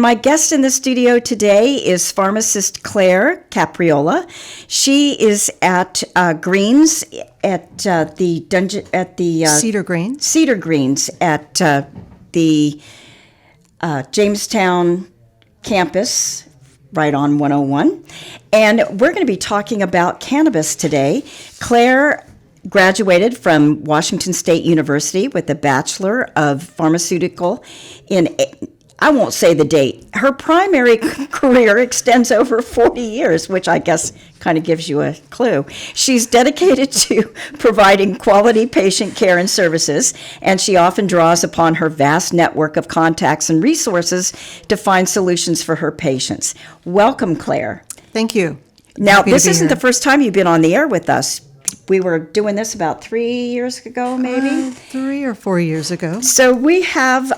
my guest in the studio today is pharmacist Claire Capriola. She is at Greens at the Cedar Greens. Cedar Greens at the Jamestown campus, right on 101. And we're going to be talking about cannabis today. Claire graduated from Washington State University with a Bachelor of Pharmaceutical in, I won't say the date. Her primary career extends over 40 years, which I guess kind of gives you a clue. She's dedicated to providing quality patient care and services, and she often draws upon her vast network of contacts and resources to find solutions for her patients. Welcome, Claire. Thank you. Now, this isn't the first time you've been on the air with us. We were doing this about 3 years ago, maybe? 3 or 4 years ago. So we have,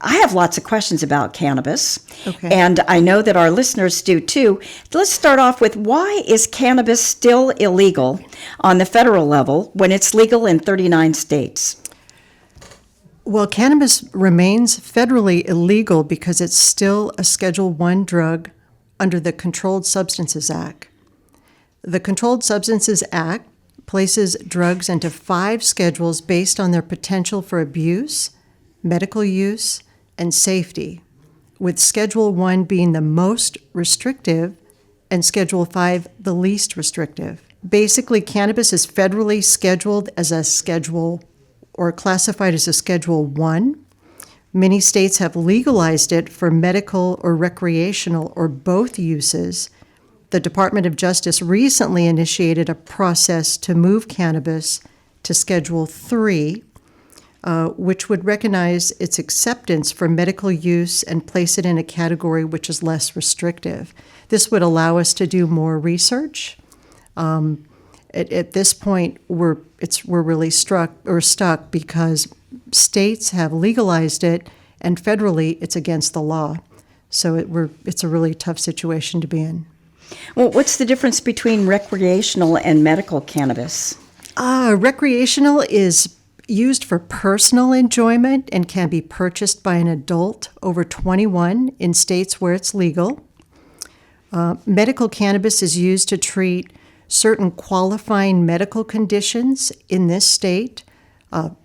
I have lots of questions about cannabis, Okay. and I know that our listeners do too. Let's start off with, why is cannabis still illegal on the federal level when it's legal in 39 states? Well, cannabis remains federally illegal because it's still a Schedule I drug under the Controlled Substances Act. The Controlled Substances Act places drugs into 5 schedules based on their potential for abuse, medical use, and safety, with Schedule I being the most restrictive and Schedule V the least restrictive. Basically, cannabis is federally scheduled as a schedule or classified as a Schedule I. Many states have legalized it for medical or recreational or both uses. The Department of Justice recently initiated a process to move cannabis to Schedule III, which would recognize its acceptance for medical use and place it in a category which is less restrictive. This would allow us to do more research. At this point, we're really stuck because states have legalized it, and federally it's against the law. So it's a really tough situation to be in. Well, what's the difference between recreational and medical cannabis? Recreational is used for personal enjoyment and can be purchased by an adult over 21 in states where it's legal. Medical cannabis is used to treat certain qualifying medical conditions in this state,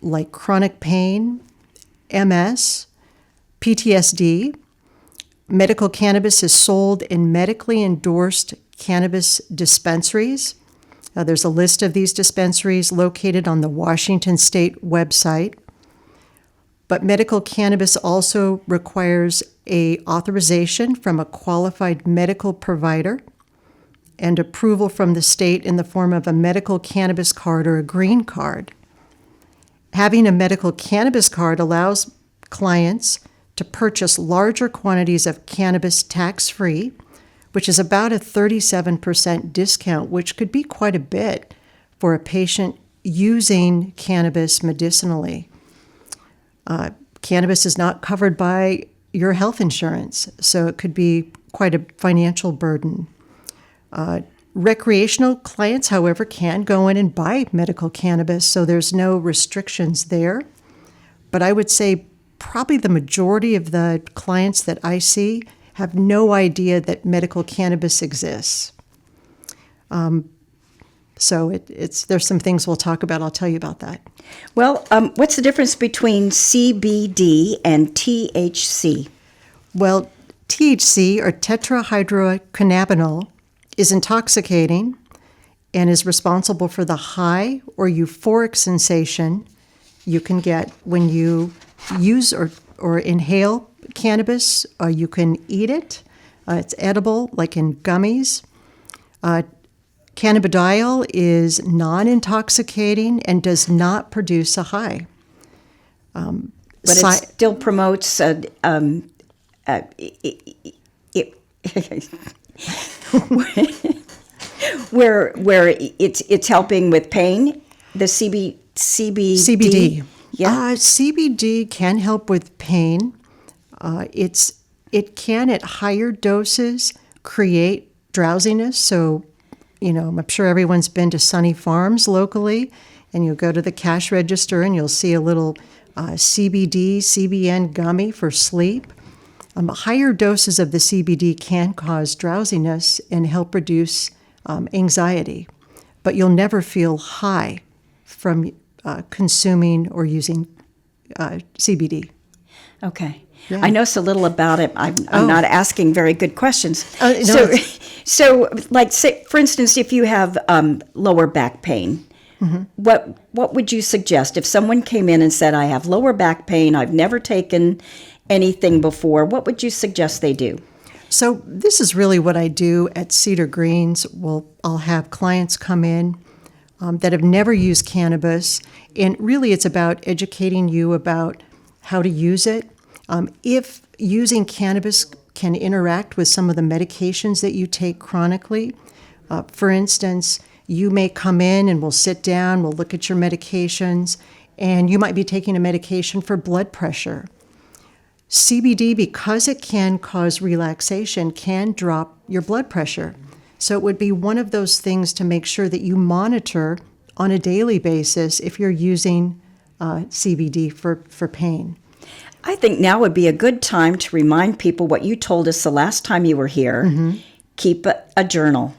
like chronic pain, MS, PTSD. Medical cannabis is sold in medically endorsed cannabis dispensaries. There's a list of these dispensaries located on the Washington State website. But medical cannabis also requires an authorization from a qualified medical provider and approval from the state in the form of a medical cannabis card or a green card. Having a medical cannabis card allows clients to purchase larger quantities of cannabis tax-free, which is about a 37% discount, which could be quite a bit for a patient using cannabis medicinally. Cannabis is not covered by your health insurance, so it could be quite a financial burden. Recreational clients, however, can go in and buy medical cannabis, so there's no restrictions there. But I would say probably the majority of the clients that I see have no idea that medical cannabis exists. So there's some things we'll talk about. I'll tell you about that. Well, what's the difference between CBD and THC? Well, THC, or tetrahydrocannabinol, is intoxicating and is responsible for the high or euphoric sensation you can get when you use or inhale cannabis. You can eat it. It's edible, like in gummies. Cannabidiol is non-intoxicating and does not produce a high. But it still promotes where it's helping with pain. The CBD. Yeah. CBD can help with pain. It can, at higher doses, create drowsiness. So, I'm sure everyone's been to Sunny Farms locally, and you'll go to the cash register and you'll see a little CBD, CBN gummy for sleep. Higher doses of the CBD can cause drowsiness and help reduce anxiety, but you'll never feel high from consuming or using CBD. Okay. Yeah. I know so little about it. I'm not asking very good questions. No, So, like, say, for instance, if you have lower back pain, what would you suggest if someone came in and said, "I have lower back pain. I've never taken anything before"? What would you suggest they do? So this is really what I do at Cedar Greens. I'll have clients come in that have never used cannabis, and really it's about educating you about how to use it. If using cannabis can interact with some of the medications that you take chronically, for instance, you may come in and we'll sit down, we'll look at your medications, and you might be taking a medication for blood pressure. CBD, because it can cause relaxation, can drop your blood pressure. So it would be one of those things to make sure that you monitor on a daily basis if you're using CBD for pain. I think now would be a good time to remind people what you told us the last time you were here. Keep a journal.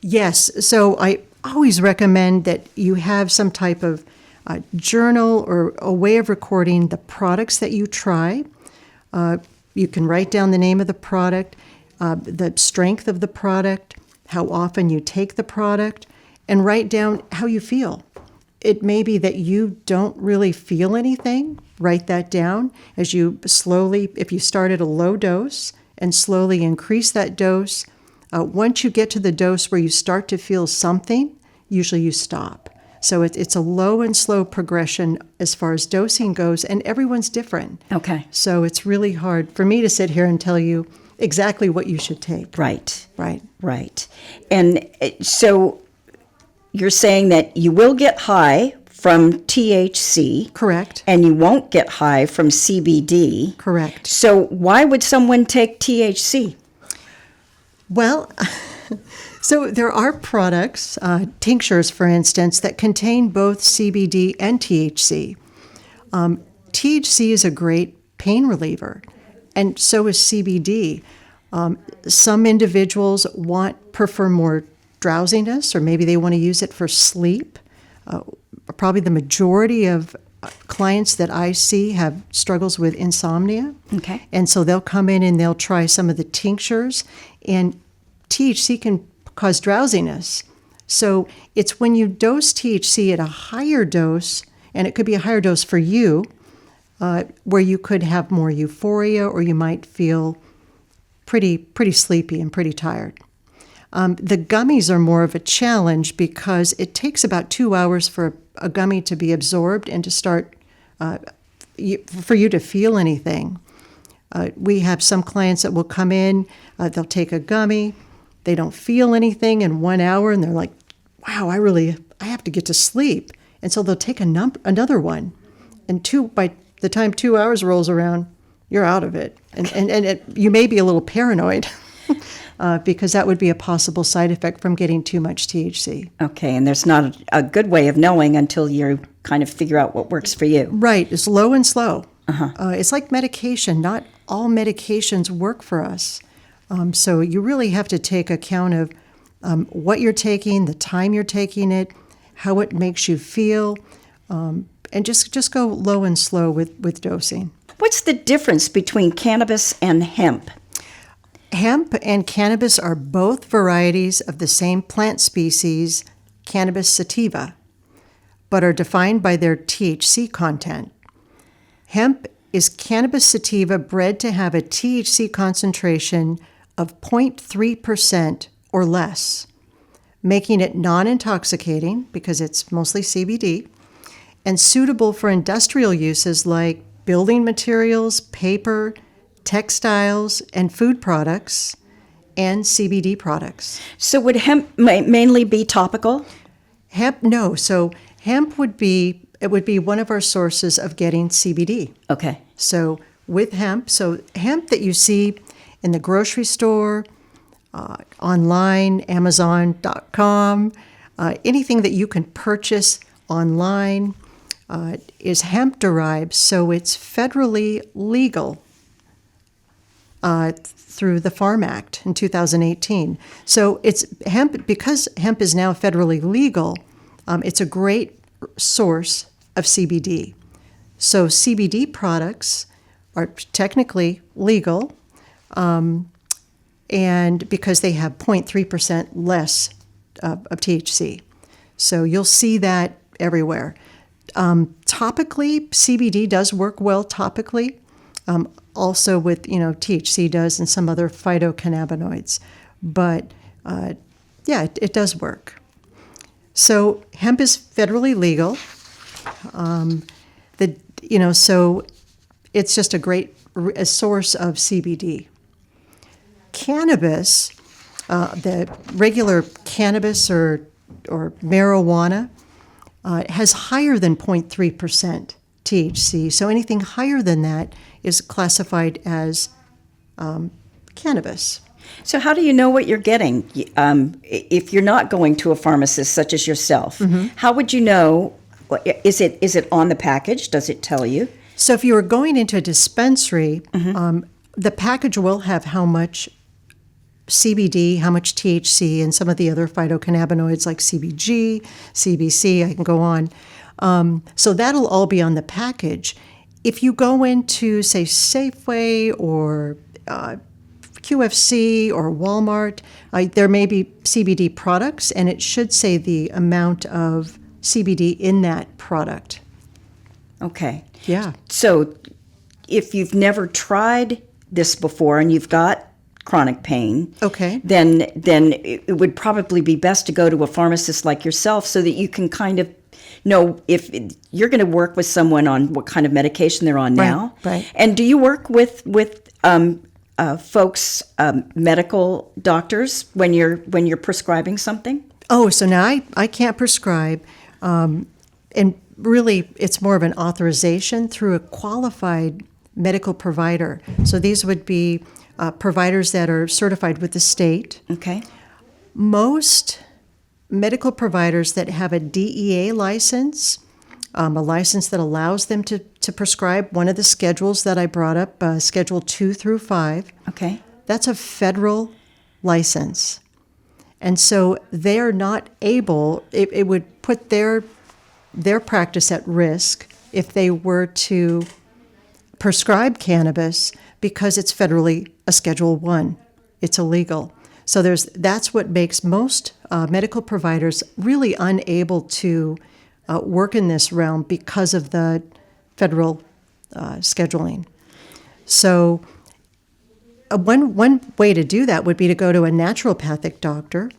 Yes, so I always recommend that you have some type of journal or a way of recording the products that you try. You can write down the name of the product, the strength of the product, how often you take the product, and write down how you feel. It may be that you don't really feel anything. Write that down as you slowly, if you start at a low dose and slowly increase that dose, once you get to the dose where you start to feel something, usually you stop. So it's a low and slow progression as far as dosing goes, and everyone's different. Okay. So it's really hard for me to sit here and tell you exactly what you should take. Right. Right. Right. And so you're saying that you will get high from THC. Correct. And you won't get high from CBD. Correct. So why would someone take THC? Well, so there are products, tinctures, for instance, that contain both CBD and THC. THC is a great pain reliever, and so is CBD. Some individuals prefer more drowsiness, or maybe they want to use it for sleep. Probably the majority of clients that I see have struggles with insomnia. Okay. And so they'll come in and they'll try some of the tinctures, and THC can cause drowsiness. So it's when you dose THC at a higher dose, and it could be a higher dose for you, where you could have more euphoria, or you might feel pretty sleepy and pretty tired. The gummies are more of a challenge because it takes about 2 hours for a gummy to be absorbed and to start, for you to feel anything. We have some clients that will come in, they'll take a gummy, they don't feel anything in 1 hour, and they're like, wow, I have to get to sleep. And so they'll take another one. And by the time 2 hours rolls around, you're out of it. And you may be a little paranoid. Because that would be a possible side effect from getting too much THC. Okay, and there's not a good way of knowing until you kind of figure out what works for you. Right, it's low and slow. It's like medication. Not all medications work for us. So you really have to take account of what you're taking, the time you're taking it, how it makes you feel, and just go low and slow with dosing. What's the difference between cannabis and hemp? Hemp and cannabis are both varieties of the same plant species, Cannabis sativa, but are defined by their THC content. Hemp is Cannabis sativa bred to have a THC concentration of 0.3% or less, making it non-intoxicating because it's mostly CBD, and suitable for industrial uses like building materials, paper, textiles, and food products, and CBD products. So would hemp mainly be topical? Hemp, no. So hemp would be one of our sources of getting CBD. Okay. So with hemp that you see in the grocery store, online, Amazon.com, anything that you can purchase online is hemp derived, so it's federally legal. through the Farm Act in 2018. So it's hemp, because hemp is now federally legal, it's a great source of CBD. So CBD products are technically legal, and because they have 0.3% less of THC. So you'll see that everywhere. Topically, CBD does work well topically, also with, THC does and some other phytocannabinoids. But it does work. So hemp is federally legal. So it's just a source of CBD. Cannabis, the regular cannabis or marijuana, has higher than 0.3% THC. So anything higher than that is classified as cannabis. So how do you know what you're getting? If you're not going to a pharmacist such as yourself, how would you know? Is it on the package? Does it tell you? So if you were going into a dispensary, the package will have how much CBD, how much THC, and some of the other phytocannabinoids like CBG, CBC, I can go on. So that'll all be on the package. If you go into, say, Safeway or QFC or Walmart, there may be CBD products, and it should say the amount of CBD in that product. Okay. Yeah. So if you've never tried this before and you've got chronic pain, okay, then it would probably be best to go to a pharmacist like yourself so that you can kind of know if you're going to work with someone on what kind of medication they're on now. Right. And do you work with folks, medical doctors, when you're prescribing something? Oh, so now I can't prescribe, and really it's more of an authorization through a qualified medical provider. So these would be providers that are certified with the state. Okay. Most medical providers that have a DEA license, a license that allows them to prescribe one of the schedules that I brought up, Schedule 2 through 5. Okay. That's a federal license. And so they are not able, it would put their practice at risk if they were to prescribe cannabis because it's federally a Schedule 1. It's illegal. So that's what makes most medical providers really unable to work in this realm because of the federal scheduling. So one way to do that would be to go to a naturopathic doctor.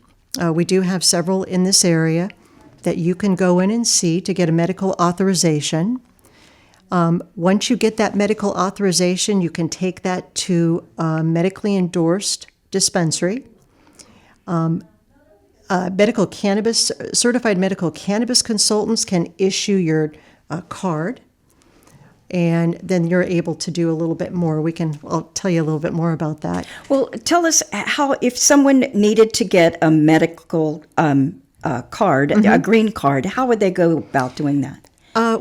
We do have several in this area that you can go in and see to get a medical authorization. Once you get that medical authorization, you can take that to a medically endorsed dispensary. Certified medical cannabis consultants can issue your card, and then you're able to do a little bit more. I'll tell you a little bit more about that. Well, tell us how, if someone needed to get a medical card, a green card, how would they go about doing that?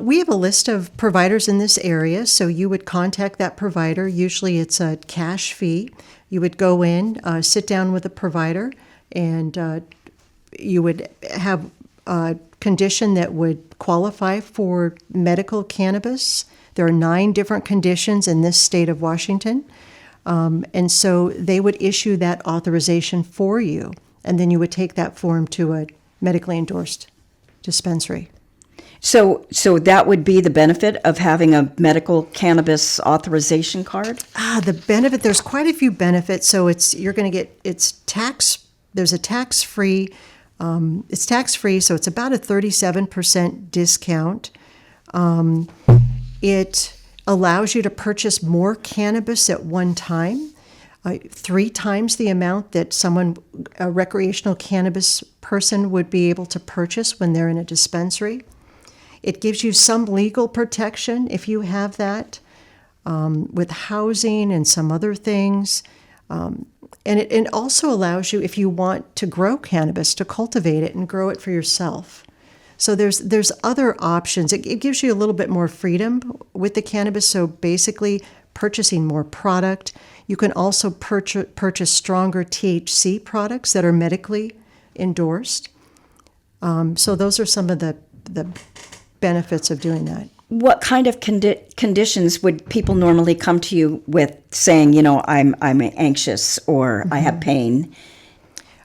We have a list of providers in this area, so you would contact that provider. Usually it's a cash fee. You would go in, sit down with a provider, and you would have a condition that would qualify for medical cannabis. There are 9 different conditions in this state of Washington, and so they would issue that authorization for you, and then you would take that form to a medically endorsed dispensary. So that would be the benefit of having a medical cannabis authorization card? The benefit, there's quite a few benefits. So there's a tax-free, it's tax-free, so it's about a 37% discount. It allows you to purchase more cannabis at one time, 3 times the amount that a recreational cannabis person would be able to purchase when they're in a dispensary. It gives you some legal protection if you have that, with housing and some other things. And it also allows you, if you want to grow cannabis, to cultivate it and grow it for yourself. So there's other options. It gives you a little bit more freedom with the cannabis. So basically, purchasing more product. You can also purchase stronger THC products that are medically endorsed. So those are some of the benefits of doing that. What kind of conditions would people normally come to you with, saying, I'm anxious or I have pain?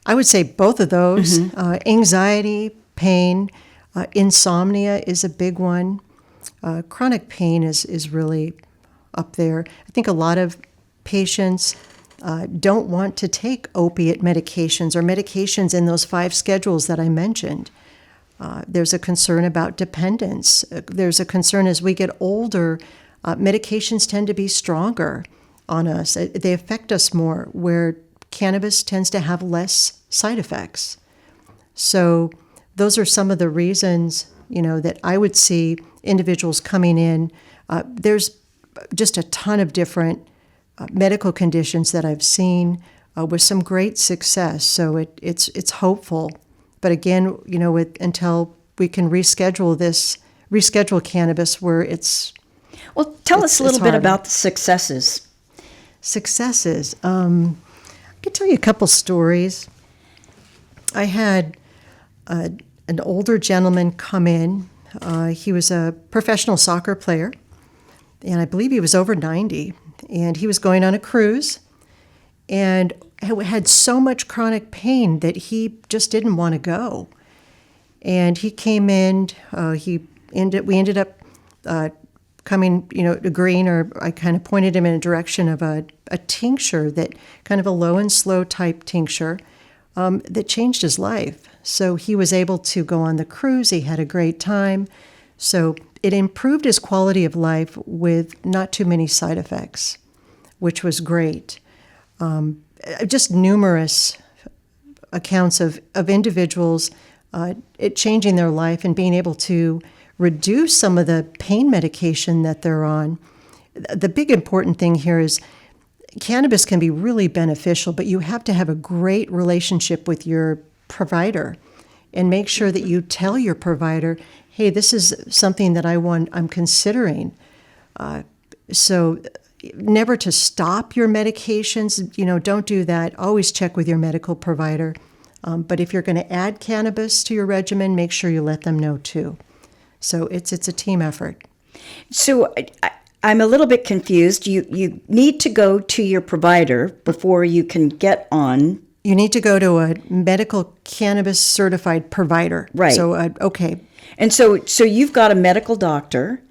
I would say both of those. Anxiety, pain, insomnia is a big one. Chronic pain is really up there. I think a lot of patients don't want to take opiate medications or medications in those 5 schedules that I mentioned. There's a concern about dependence. There's a concern as we get older, medications tend to be stronger on us. They affect us more, where cannabis tends to have less side effects. So those are some of the reasons, that I would see individuals coming in. There's just a ton of different medical conditions that I've seen with some great success. So it's hopeful. But again, until we can reschedule cannabis where it's... Well, tell us a little bit about the successes. Successes. I could tell you a couple stories. I had an older gentleman come in. He was a professional soccer player, and I believe he was over 90, and he was going on a cruise, and had so much chronic pain that he just didn't want to go. And he came in, we ended up coming, agreeing, or I kind of pointed him in a direction of a tincture, that kind of a low and slow type tincture that changed his life. So he was able to go on the cruise. He had a great time. So it improved his quality of life with not too many side effects, which was great. Just numerous accounts of individuals it changing their life and being able to reduce some of the pain medication that they're on. The big important thing here is cannabis can be really beneficial, but you have to have a great relationship with your provider and make sure that you tell your provider, hey, this is something that I'm considering. So never to stop your medications, don't do that. Always check with your medical provider. But if you're going to add cannabis to your regimen, make sure you let them know too. So it's a team effort. So I'm a little bit confused. You need to go to your provider before you can get on. You need to go to a medical cannabis certified provider. Right. So, okay. And so you've got a medical doctor,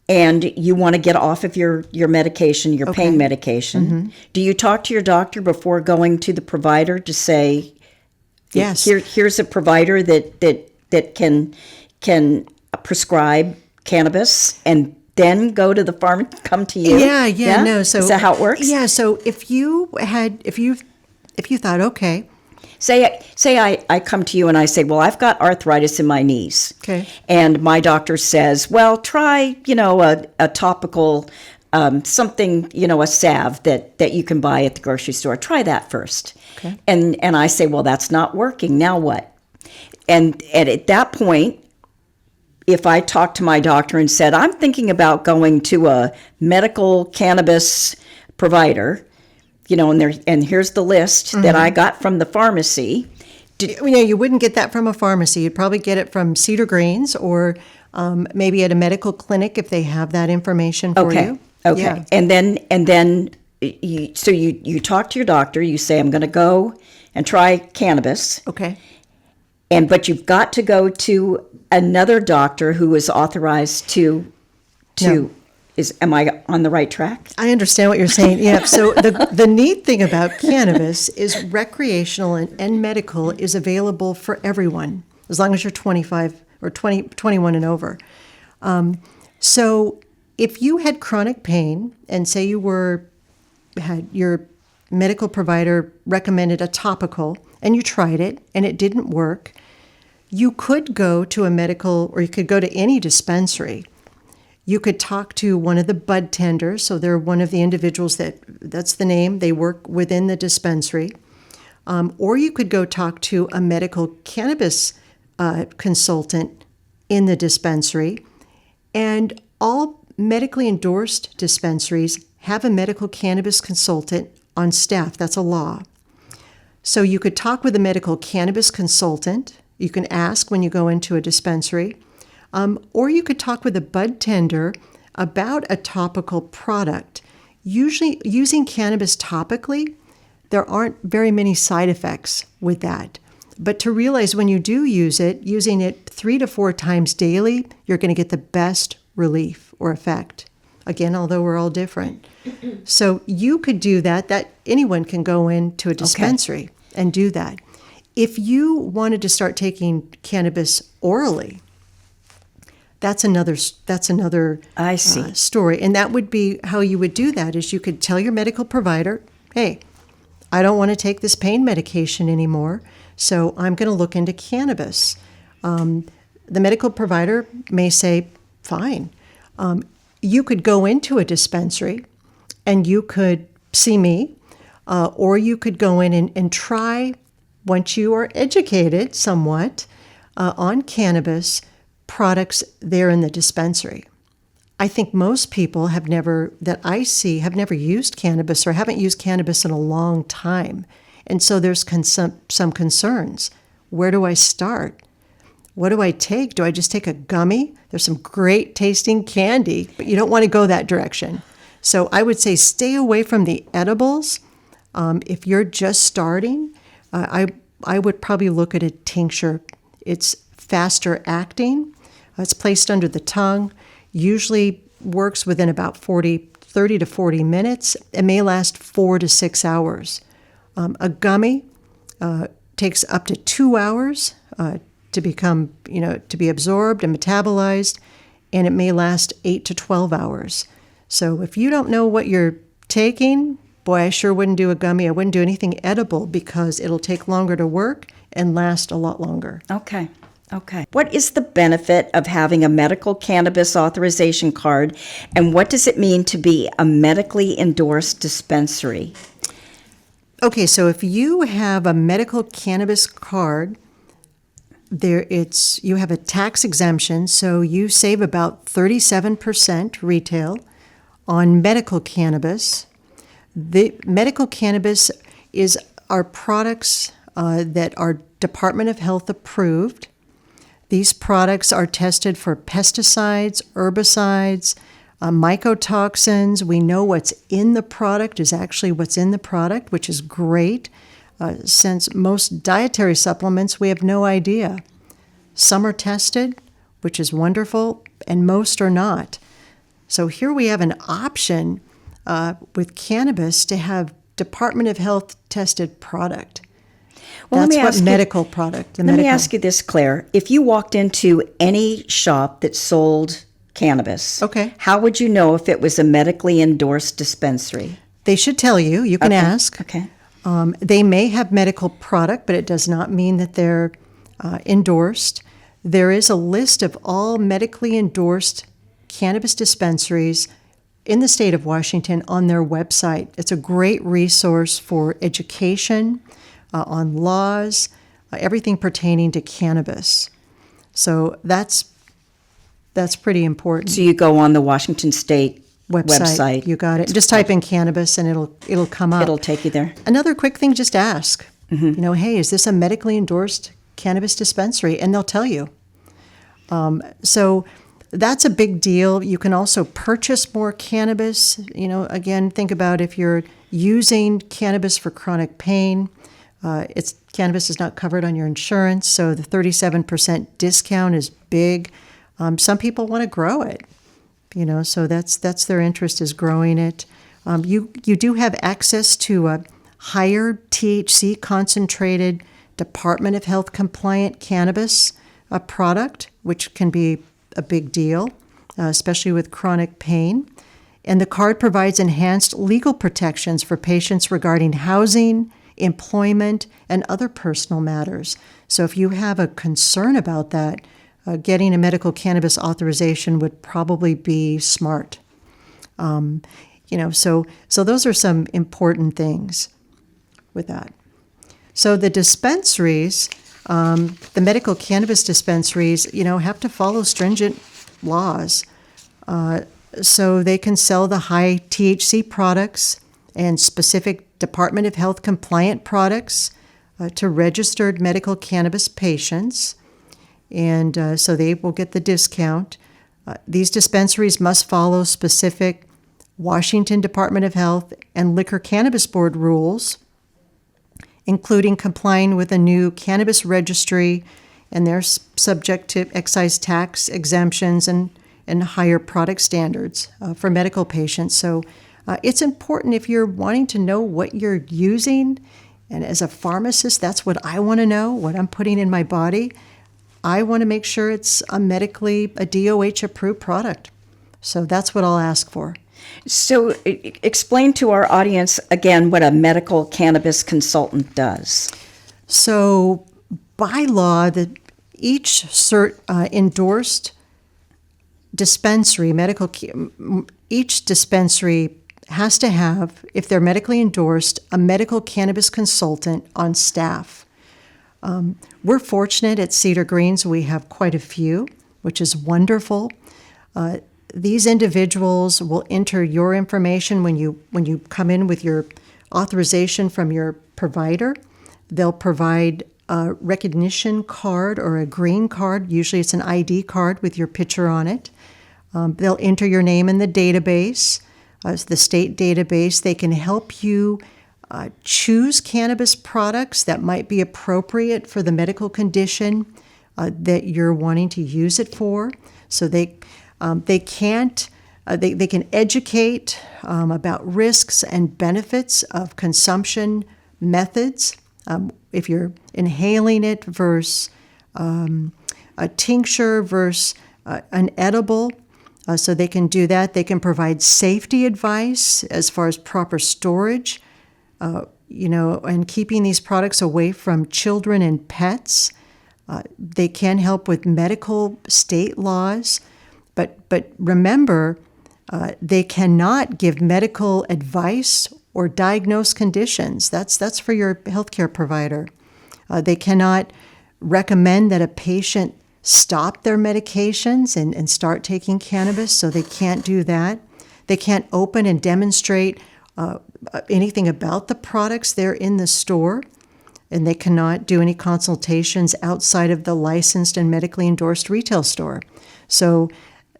and you want to get off of your medication, your pain medication. Mm-hmm. Do you talk to your doctor before going to the provider to say, yes, here's a provider that can prescribe cannabis, and then go to the farm, come to you? Yeah. No. So is that how it works? Yeah. So if you thought, okay, say I come to you and I say, well, I've got arthritis in my knees. Okay. And my doctor says, well, try, a topical, something, a salve that you can buy at the grocery store. Try that first. Okay. And I say, well, that's not working. Now what? And at that point, if I talked to my doctor and said, I'm thinking about going to a medical cannabis provider, and here's the list that I got from the pharmacy. You wouldn't get that from a pharmacy. You'd probably get it from Cedar Greens, or maybe at a medical clinic if they have that information for you. Okay. Yeah. And then you talk to your doctor. You say, I'm going to go and try cannabis. Okay. But you've got to go to another doctor who is authorized to. No. Am I on the right track? I understand what you're saying. Yeah. So the neat thing about cannabis is recreational and medical is available for everyone, as long as you're 25 or 21 and over. So if you had chronic pain, and say you had your medical provider recommended a topical, and you tried it and it didn't work, you could go to a medical, or you could go to any dispensary. You could talk to one of the bud tenders, so they're one of the individuals that's the name, they work within the dispensary. Or you could go talk to a medical cannabis consultant in the dispensary. And all medically endorsed dispensaries have a medical cannabis consultant on staff. That's a law. So you could talk with a medical cannabis consultant. You can ask when you go into a dispensary. Or you could talk with a bud tender about a topical product. Usually, using cannabis topically, there aren't very many side effects with that. But to realize when you do use it, using it 3 to 4 times daily, you're going to get the best relief or effect. Again, although we're all different. So you could do that. That anyone can go into a dispensary and do that. If you wanted to start taking cannabis orally, that's another I see. story. And that would be how you would do that is you could tell your medical provider, hey, I don't want to take this pain medication anymore, so I'm going to look into cannabis. The medical provider may say, fine. You could go into a dispensary and you could see me, or you could go in and try, once you are educated somewhat on cannabis products there in the dispensary. I think most people that I see have never used cannabis or haven't used cannabis in a long time. And so there's some concerns. Where do I start? What do I take? Do I just take a gummy? There's some great tasting candy, but you don't want to go that direction. So I would say stay away from the edibles. If you're just starting, I would probably look at a tincture. It's faster acting. It's placed under the tongue. Usually works within about 30 to 40 minutes. It may last 4 to 6 hours. A gummy takes up to 2 hours to become, to be absorbed and metabolized, and it may last 8 to 12 hours. So if you don't know what you're taking, boy, I sure wouldn't do a gummy. I wouldn't do anything edible because it'll take longer to work and last a lot longer. Okay. What is the benefit of having a medical cannabis authorization card, and what does it mean to be a medically endorsed dispensary? Okay, so if you have a medical cannabis card, you have a tax exemption, so you save about 37% retail on medical cannabis. The medical cannabis are products that are Department of Health approved. These products are tested for pesticides, herbicides, mycotoxins. We know what's in the product is actually what's in the product, which is great. Since most dietary supplements, we have no idea. Some are tested, which is wonderful, and most are not. So here we have an option with cannabis to have Department of Health tested product. Well, That's medical product. Let me ask you this, Claire. If you walked into any shop that sold cannabis, how would you know if it was a medically endorsed dispensary? They should tell you. You can ask. Okay. They may have medical product, but it does not mean that they're endorsed. There is a list of all medically endorsed cannabis dispensaries in the state of Washington on their website. It's a great resource for education, on laws, everything pertaining to cannabis. So that's pretty important. So you go on the Washington State website. You got it. Just type in cannabis and it'll come up. It'll take you there. Another quick thing, just ask. Hey, is this a medically endorsed cannabis dispensary? And they'll tell you. So that's a big deal. You can also purchase more cannabis. Again, think about if you're using cannabis for chronic pain. Cannabis is not covered on your insurance, so the 37% discount is big. Some people want to grow it, so that's their interest is growing it. You do have access to a higher THC concentrated Department of Health compliant cannabis product, which can be a big deal, especially with chronic pain. And the card provides enhanced legal protections for patients regarding housing, employment, and other personal matters. So if you have a concern about that, getting a medical cannabis authorization would probably be smart. So those are some important things with that. So the dispensaries, the medical cannabis dispensaries, have to follow stringent laws. So they can sell the high THC products and specific Department of Health compliant products to registered medical cannabis patients. And so they will get the discount. These dispensaries must follow specific Washington Department of Health and Liquor Cannabis Board rules, including complying with a new cannabis registry, and they're subject to excise tax exemptions and higher product standards for medical patients. So it's important if you're wanting to know what you're using, and as a pharmacist, that's what I want to know, what I'm putting in my body. I want to make sure it's a DOH approved product. So that's what I'll ask for. So explain to our audience again what a medical cannabis consultant does. So by law, each endorsed dispensary, each dispensary has to have, if they're medically endorsed, a medical cannabis consultant on staff. We're fortunate at Cedar Greens. We have quite a few, which is wonderful. These individuals will enter your information when you come in with your authorization from your provider. They'll provide a recognition card or a green card. Usually it's an ID card with your picture on it. They'll enter your name in the database, the state database. They can help you choose cannabis products that might be appropriate for the medical condition that you're wanting to use it for. So they can educate about risks and benefits of consumption methods. If you're inhaling it versus a tincture versus an edible, so they can do that. They can provide safety advice as far as proper storage, and keeping these products away from children and pets. They can help with medical state laws. But remember, they cannot give medical advice or diagnose conditions. That's for your healthcare provider. They cannot recommend that a patient stop their medications and start taking cannabis, so they can't do that. They can't open and demonstrate anything about the products there in the store, and they cannot do any consultations outside of the licensed and medically endorsed retail store. So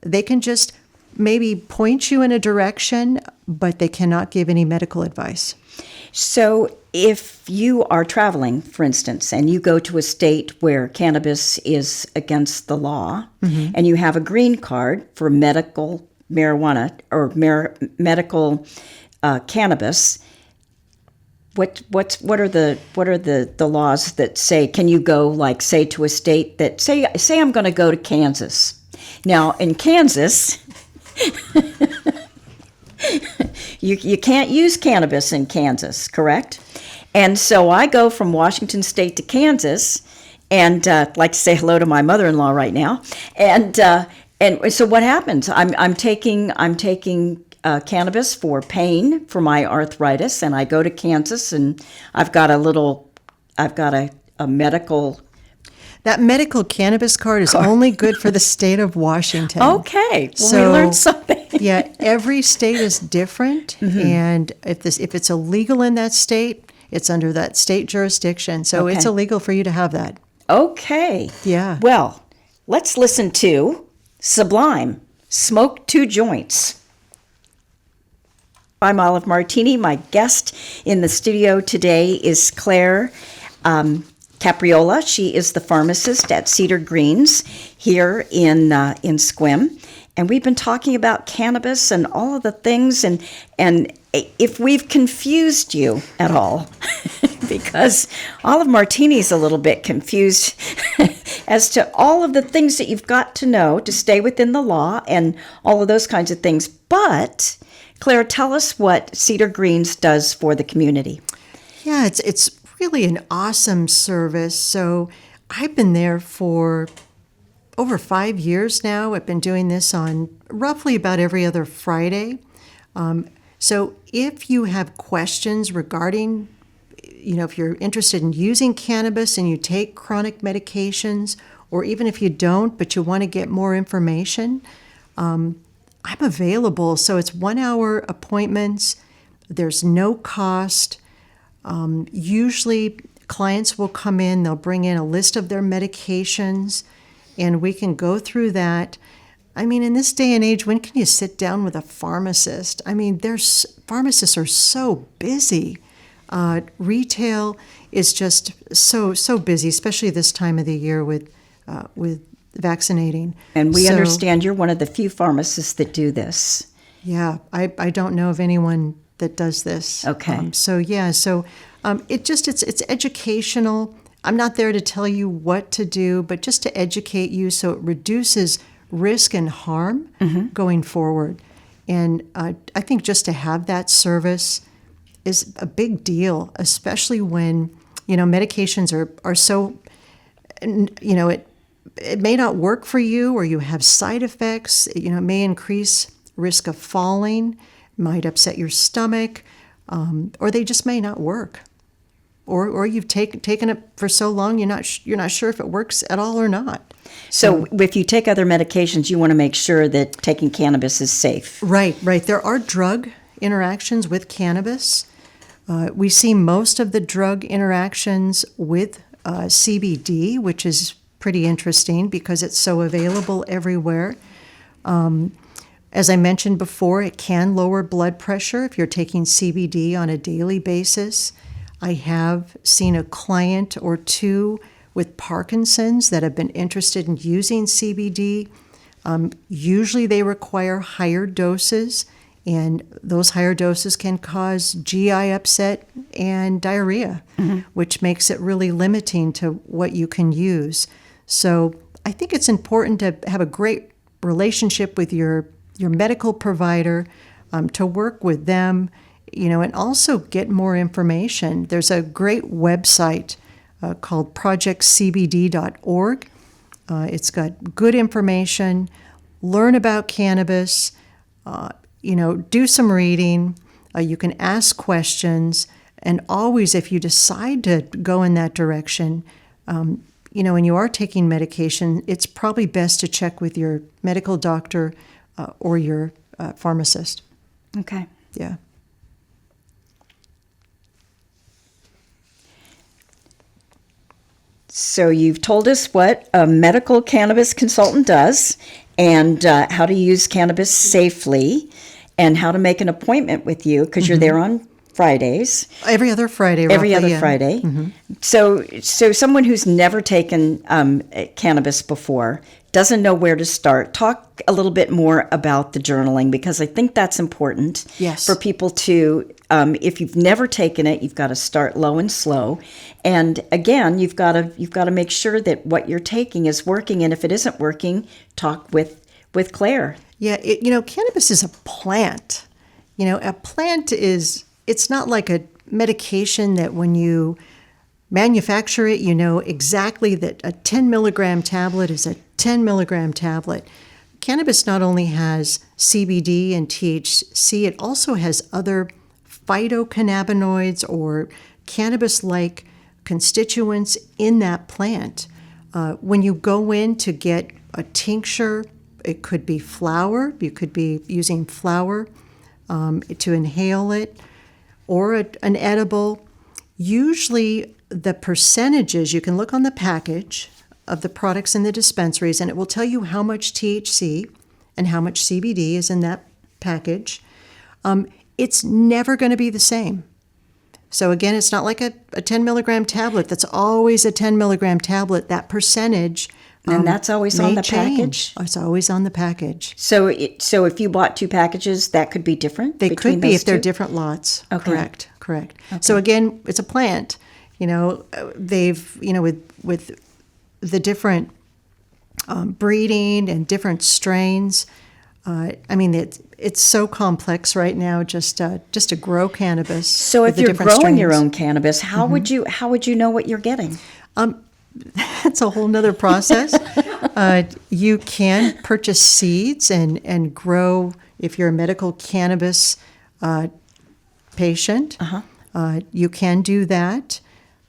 they can just maybe point you in a direction, but they cannot give any medical advice. So if you are traveling, for instance, and you go to a state where cannabis is against the law, and you have a green card for medical marijuana or medical cannabis, what are the laws that say, can you go, like, say, to a state that say I'm going to go to Kansas? Now, in Kansas, you can't use cannabis in Kansas, correct? And so I go from Washington State to Kansas, and I'd like to say hello to my mother-in-law right now. And so what happens? I'm taking cannabis for pain for my arthritis, and I go to Kansas, and I've got a medical. That medical cannabis card is only good for the state of Washington. Okay, well, we learned something. Yeah, every state is different, and if it's illegal in that state, it's under that state jurisdiction. So it's illegal for you to have that. Okay. Yeah. Well, let's listen to Sublime, Smoke 2 Joints. I'm Olive Martini. My guest in the studio today is Claire Capriola. She is the pharmacist at Cedar Greens here in Sequim. And we've been talking about cannabis and all of the things, and if we've confused you at all, because Olive Martini's a little bit confused as to all of the things that you've got to know to stay within the law and all of those kinds of things. But Claire, tell us what Cedar Greens does for the community. Yeah, it's really an awesome service. So I've been there for over 5 years now. I've been doing this on roughly about every other Friday. So if you have questions regarding, if you're interested in using cannabis and you take chronic medications, or even if you don't, but you want to get more information, I'm available. So it's 1-hour appointments. There's no cost. Usually clients will come in, they'll bring in a list of their medications, and we can go through that. I mean, in this day and age, when can you sit down with a pharmacist? I mean, pharmacists are so busy. Retail is just so busy, especially this time of the year with vaccinating. And we understand you're one of the few pharmacists that do this. Yeah, I don't know of anyone that does this. Okay. It's educational. I'm not there to tell you what to do, but just to educate you so it reduces risk and harm going forward. And I think just to have that service is a big deal, especially when, medications are so, it may not work for you, or you have side effects. It may increase risk of falling, might upset your stomach, or they just may not work. Or you've taken it for so long, you're not sure if it works at all or not. So if you take other medications, you want to make sure that taking cannabis is safe. Right. There are drug interactions with cannabis. We see most of the drug interactions with CBD, which is pretty interesting because it's so available everywhere. As I mentioned before, it can lower blood pressure if you're taking CBD on a daily basis. I have seen a client or two with Parkinson's that have been interested in using CBD. Usually they require higher doses, and those higher doses can cause GI upset and diarrhea, which makes it really limiting to what you can use. So I think it's important to have a great relationship with your medical provider, to work with them, and also get more information. There's a great website called projectcbd.org. It's got good information. Learn about cannabis. Do some reading. You can ask questions. And always, if you decide to go in that direction, when you are taking medication, it's probably best to check with your medical doctor or your pharmacist. Okay. Yeah. So you've told us what a medical cannabis consultant does, and how to use cannabis safely, and how to make an appointment with you, because you're there on Fridays. Every other Friday. Every roughly, other yeah. Friday. So someone who's never taken cannabis before, doesn't know where to start. Talk a little bit more about the journaling, because I think that's important. Yes. For people to, if you've never taken it, you've got to start low and slow. And again, you've got to make sure that what you're taking is working. And if it isn't working, talk with Claire. Yeah, cannabis is a plant. A plant it's not like a medication that when you manufacture it, you know exactly that a 10 milligram tablet is a 10 milligram tablet. Cannabis not only has CBD and THC, it also has other phytocannabinoids or cannabis-like constituents in that plant. When you go in to get a tincture, it could be flower. You could be using flower to inhale it, or an edible. Usually the percentages, you can look on the package of the products in the dispensaries, and it will tell you how much THC and how much CBD is in that package. It's never going to be the same. So again, it's not like a 10 milligram tablet that's always a 10 milligram tablet. That percentage and that's always on the change. package? It's always on the package. So if you bought two packages, that could be different? They could be if they're two? different lots. Okay. Correct. Okay. So again, it's a plant. They've, with the different breeding and different strains, it's so complex right now just to grow cannabis. So if with the you're different growing your strains. own cannabis, how would you know what you're getting? That's a whole nother process. You can purchase seeds and grow if you're a medical cannabis patient. You can do that.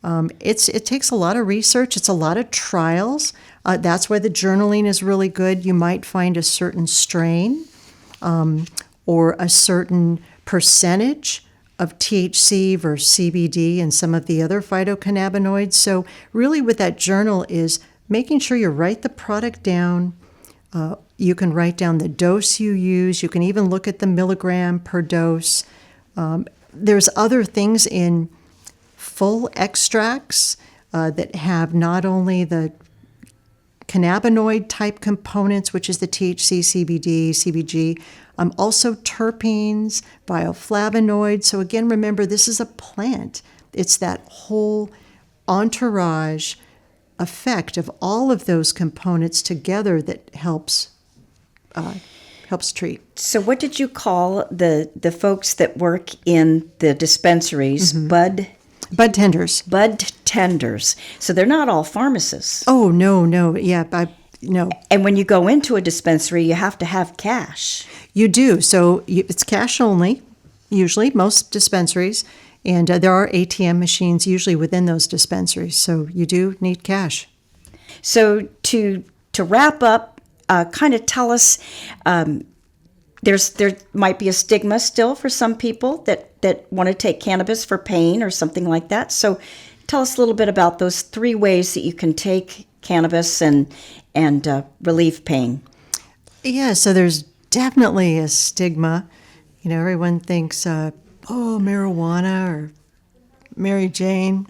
It takes a lot of research. It's a lot of trials. That's why the journaling is really good. You might find a certain strain or a certain percentage of THC versus CBD and some of the other phytocannabinoids. So really what that journal is making sure you write the product down. You can write down the dose you use. You can even look at the milligram per dose. There's other things in full extracts that have not only the cannabinoid type components, which is the THC, CBD, CBG, also terpenes, bioflavonoids. So again, remember, this is a plant. It's that whole entourage effect of all of those components together that helps treat. So what did you call the folks that work in the dispensaries? Bud tenders. Bud tenders. So they're not all pharmacists. Oh, no. Yeah, no. And when you go into a dispensary, you have to have cash. You do. So it's cash only, usually, most dispensaries. And there are ATM machines usually within those dispensaries. So you do need cash. So to wrap up, kind of tell us, there might be a stigma still for some people that want to take cannabis for pain or something like that. So tell us a little bit about those 3 ways that you can take cannabis and relieve pain. Yeah, so there's definitely a stigma. Everyone thinks, marijuana or Mary Jane.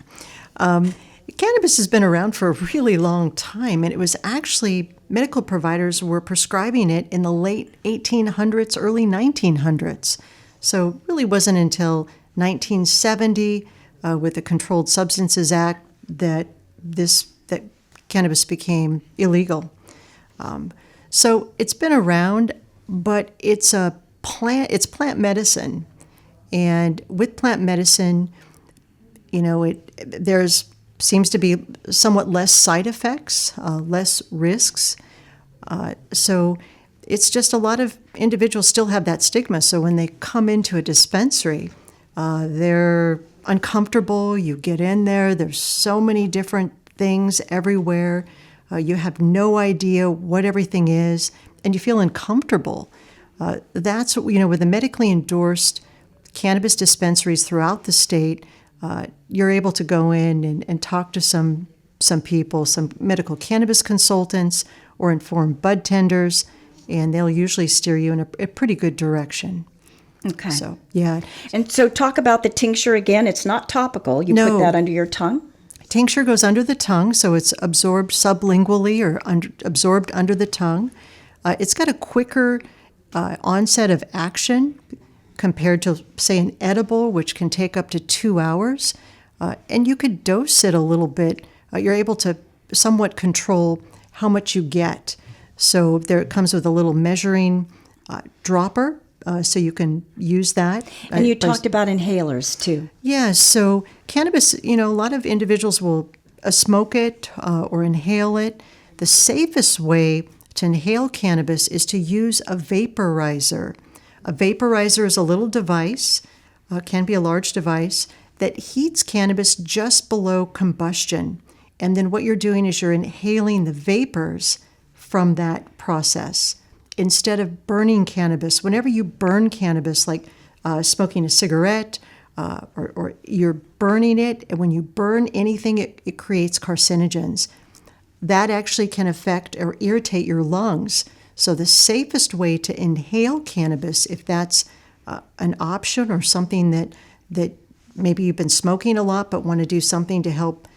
Cannabis has been around for a really long time, and it was actually medical providers were prescribing it in the late 1800s, early 1900s. So it really wasn't until 1970 with the Controlled Substances Act that cannabis became illegal. So it's been around, but it's plant medicine. And with plant medicine, there's seems to be somewhat less side effects, less risks. So it's just a lot of individuals still have that stigma. So when they come into a dispensary, they're uncomfortable. You get in there, there's so many different things everywhere. You have no idea what everything is, and you feel uncomfortable. That's what, with the medically endorsed cannabis dispensaries throughout the state, you're able to go in and talk to some people, some medical cannabis consultants or informed bud tenders, and they'll usually steer you in a pretty good direction. Okay. So, yeah. And so talk about the tincture again. It's not topical. You put that under your tongue? Tincture goes under the tongue, so it's absorbed sublingually or absorbed under the tongue. It's got a quicker onset of action compared to, say, an edible, which can take up to 2 hours. And you could dose it a little bit. You're able to somewhat control how much you get. So there it comes with a little measuring dropper, so you can use that. And you talked about inhalers, too. Yeah, so cannabis, a lot of individuals will smoke it or inhale it. The safest way to inhale cannabis is to use a vaporizer. A vaporizer is a little device, can be a large device, that heats cannabis just below combustion. And then what you're doing is you're inhaling the vapors from that process instead of burning cannabis. Whenever you burn cannabis, like smoking a cigarette, or you're burning it, and when you burn anything, it creates carcinogens. That actually can affect or irritate your lungs. So the safest way to inhale cannabis, if that's an option or something that maybe you've been smoking a lot but want to do something to help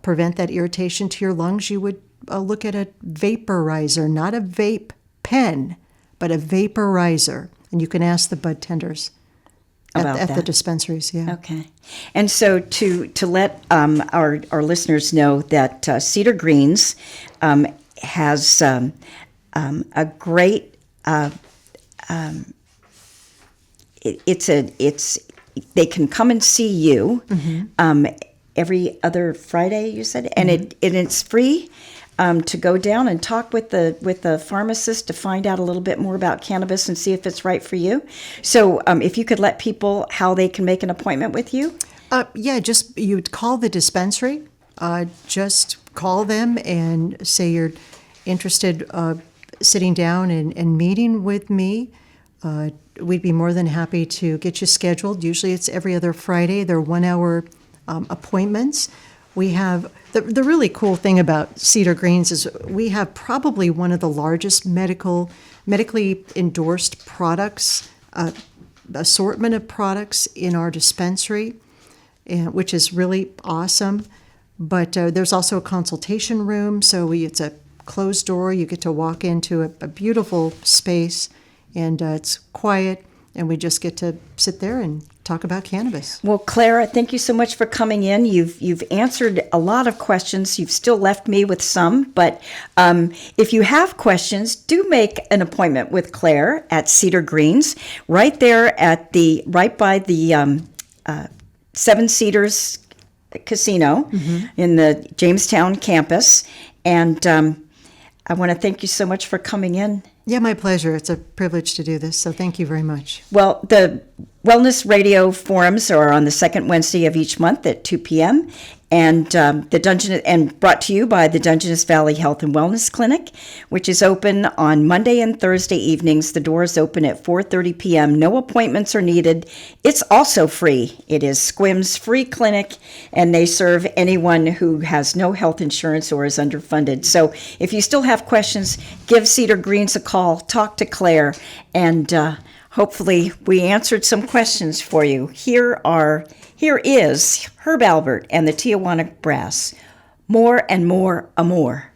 prevent that irritation to your lungs, you would look at a vaporizer, not a vape pen, but a vaporizer. And you can ask the bud tenders at the dispensaries. Yeah. Okay. And so to let our listeners know that Cedar Greens has a great. They can come and see you every other Friday. You said, and it's free to go down and talk with the pharmacist to find out a little bit more about cannabis and see if it's right for you. So, if you could let people how they can make an appointment with you. Just you'd call the dispensary. Just call them and say you're interested sitting down and meeting with me. we'd be more than happy to get you scheduled. Usually it's every other Friday. They're 1 hour appointments. We have the really cool thing about Cedar Greens is we have probably one of the largest medically endorsed products, assortment of products in our dispensary, which is really awesome. But there's also a consultation room, so it's a closed door. You get to walk into a beautiful space, and it's quiet, and we just get to sit there and talk about cannabis. Well, Clara, thank you so much for coming in. You've answered a lot of questions. You've still left me with some, but if you have questions, do make an appointment with Claire at Cedar Greens, right there right by the Seven Cedars Casino in the Jamestown campus. And I want to thank you so much for coming in. Yeah, my pleasure. It's a privilege to do this, so thank you very much. Well, the Wellness Radio Forums are on the second Wednesday of each month at 2 p.m. And brought to you by the Dungeness Valley Health and Wellness Clinic, which is open on Monday and Thursday evenings. The doors open at 4:30 p.m. No appointments are needed. It's also free. It is SQM's free clinic, and they serve anyone who has no health insurance or is underfunded. So if you still have questions, give Cedar Greens a call, talk to Claire, and hopefully we answered some questions for you. Here is Herb Albert and the Tijuana Brass. More and more, amor.